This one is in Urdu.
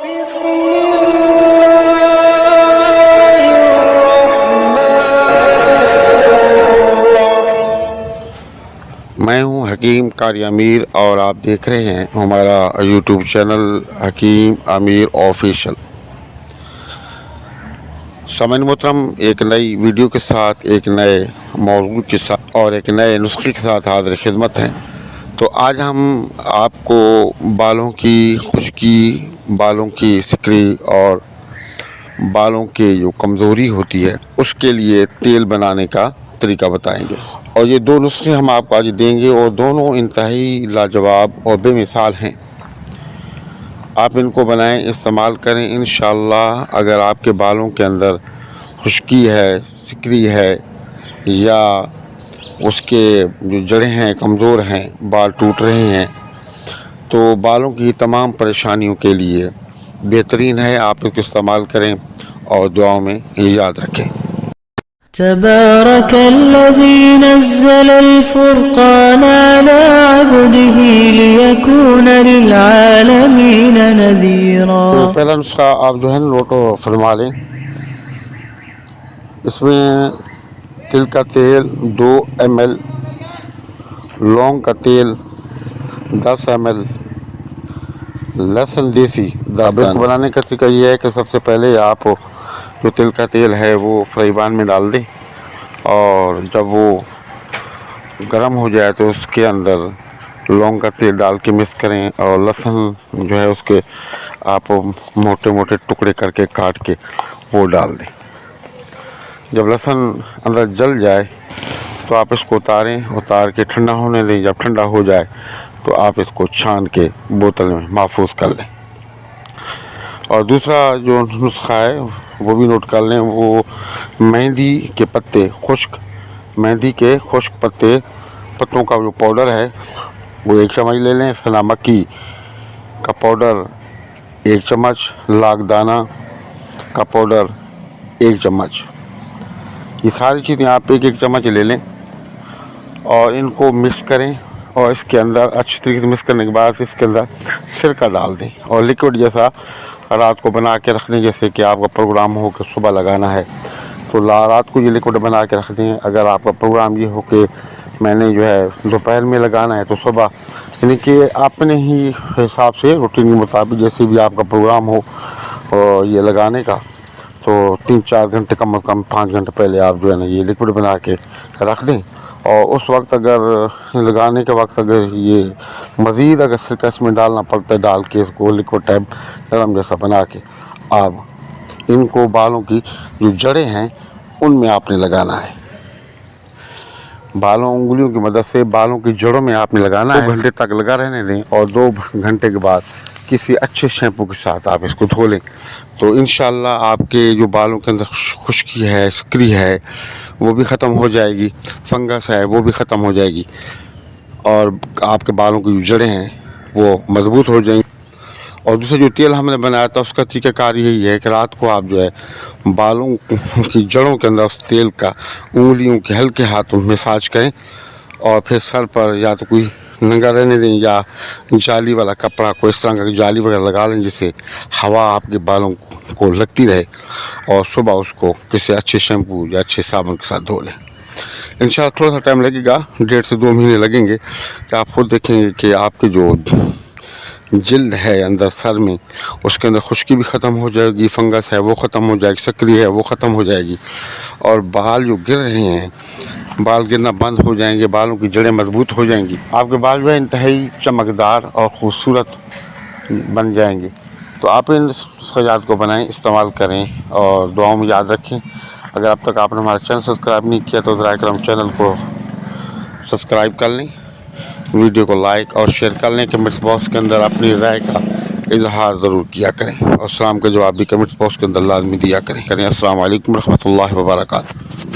میں ہوں حکیم قاری امیر اور آپ دیکھ رہے ہیں ہمارا یوٹیوب چینل حکیم امیر آفیشل۔ سامعین محترم، ایک نئی ویڈیو کے ساتھ، ایک نئے موضوع کے ساتھ اور ایک نئے نسخے کے ساتھ حاضر خدمت ہیں۔ تو آج ہم آپ کو بالوں کی خشکی، بالوں کی سکری اور بالوں کی جو کمزوری ہوتی ہے اس کے لیے تیل بنانے کا طریقہ بتائیں گے، اور یہ دو نسخے ہم آپ کو آج دیں گے اور دونوں انتہائی لاجواب اور بے مثال ہیں۔ آپ ان کو بنائیں، استعمال کریں، انشاءاللہ اگر آپ کے بالوں کے اندر خشکی ہے، سکری ہے، یا اس کے جو جڑیں ہیں کمزور ہیں، بال ٹوٹ رہے ہیں، تو بالوں کی تمام پریشانیوں کے لیے بہترین ہے۔ آپ ان کو استعمال کریں اور دعاؤں میں یاد رکھیں۔ تبارك الذي نزل الفرقان على عبده ليكون للعالمين نذيرا۔ پہلا نسخہ آپ جو ہے نوٹ فرما لیں۔ اس میں تل کا تیل 2 ml، لونگ کا تیل 10 ml، لہسن دیسی دانہ۔ بنانے کا طریقہ یہ ہے کہ سب سے پہلے آپ جو تل کا تیل ہے وہ فرائی پین میں ڈال دیں، اور جب وہ گرم ہو جائے تو اس کے اندر لونگ کا تیل ڈال کے مکس کریں، اور لہسن جو ہے اس کے آپ موٹے موٹے ٹکڑے کر کے کاٹ کے وہ ڈال دیں۔ جب لہسن اندر جل جائے تو آپ اس کو اتار کے ٹھنڈا ہونے دیں۔ جب ٹھنڈا ہو جائے تو آپ اس کو چھان کے بوتل میں محفوظ کر لیں۔ اور دوسرا جو نسخہ ہے وہ بھی نوٹ کر لیں۔ وہ مہندی کے پتے، خشک مہندی کے خشک پتوں کا جو پاؤڈر ہے وہ 1 چمچ لے لیں۔ سنا مکی کا پاؤڈر 1 چمچ، لاکھ دانہ کا پاؤڈر 1 چمچ۔ یہ ساری چیزیں آپ 1 چمچ لے لیں اور ان کو مکس کریں، اور اس کے اندر اچھی طریقے سے مکس کرنے کے بعد اس کے اندر سرکہ ڈال دیں، اور لیکوڈ جیسا رات کو بنا کے رکھ دیں۔ جیسے کہ آپ کا پروگرام ہو کہ صبح لگانا ہے تو رات کو یہ لیکوڈ بنا کے رکھ دیں۔ اگر آپ کا پروگرام یہ ہو کہ میں نے جو ہے دوپہر میں لگانا ہے تو صبح، یعنی کہ اپنے ہی حساب سے روٹین کے مطابق جیسے بھی آپ کا پروگرام ہو اور یہ لگانے کا، تو 3-4 گھنٹے کم از کم 5 گھنٹے پہلے آپ جو ہے نا یہ لیکوڈ بنا کے رکھ دیں۔ اور اس وقت اگر لگانے کے وقت اگر یہ مزید اگر سرکہ اس میں ڈالنا پڑتا ہے، ڈال کے اس کو لیکوڈ ٹائپ نرم جیسا بنا کے آپ ان کو بالوں کی جو جڑیں ہیں ان میں آپ نے لگانا ہے۔ بالوں انگلیوں کی مدد سے بالوں کی جڑوں میں آپ نے لگانا ہے۔ 2 گھنٹے تک لگا رہنے دیں، اور 2 گھنٹے کے بعد کسی اچھے شیمپو کے ساتھ آپ اس کو دھو لیں، تو انشاءاللہ آپ کے جو بالوں کے اندر خشکی ہے، سکری ہے، وہ بھی ختم ہو جائے گی، فنگس ہے وہ بھی ختم ہو جائے گی، اور آپ کے بالوں کی جو جڑیں ہیں وہ مضبوط ہو جائیں گی۔ اور دوسرا جو تیل ہم نے بنایا تھا اس کا طریقہ کار یہی ہے کہ رات کو آپ جو ہے بالوں کی جڑوں کے اندر اس تیل کا انگلیوں کے ہلکے ہاتھوں مساج کریں، اور پھر سر پر یا تو کوئی ننگا رہنے دیں، یا جالی والا کپڑا کوئی اس طرح کا جالی وغیرہ لگا لیں جس سے ہوا آپ کے بالوں کو لگتی رہے، اور صبح اس کو کسی اچھے شیمپو یا اچھے صابن کے ساتھ دھو لیں۔ انشاءاللہ تھوڑا سا ٹائم لگے گا، 1.5 سے 2 مہینے لگیں گے، کہ آپ خود دیکھیں گے کہ آپ کے جو جلد ہے اندر سر میں اس کے اندر خشکی بھی ختم ہو جائے گی، فنگس ہے وہ ختم ہو جائے گی، سکری ہے وہ ختم ہو جائے گی، اور بال جو گر رہے ہیں بال گرنا بند ہو جائیں گے، بالوں کی جڑیں مضبوط ہو جائیں گی، آپ کے بال جو ہے انتہائی چمکدار اور خوبصورت بن جائیں گے۔ تو آپ ان نسخیات کو بنائیں، استعمال کریں اور دعاؤں میں یاد رکھیں۔ اگر اب تک آپ نے ہمارا چینل سبسکرائب نہیں کیا تو ذرا کرم چینل کو سبسکرائب کر لیں، ویڈیو کو لائک اور شیئر کر لیں، کمنٹس باکس کے اندر اپنی رائے کا اظہار ضرور کیا کریں، اور سلام کا جواب بھی کمنٹس باکس کے اندر لازمی دیا کریں۔ السلام علیکم ورحمۃ اللہ وبرکاتہ۔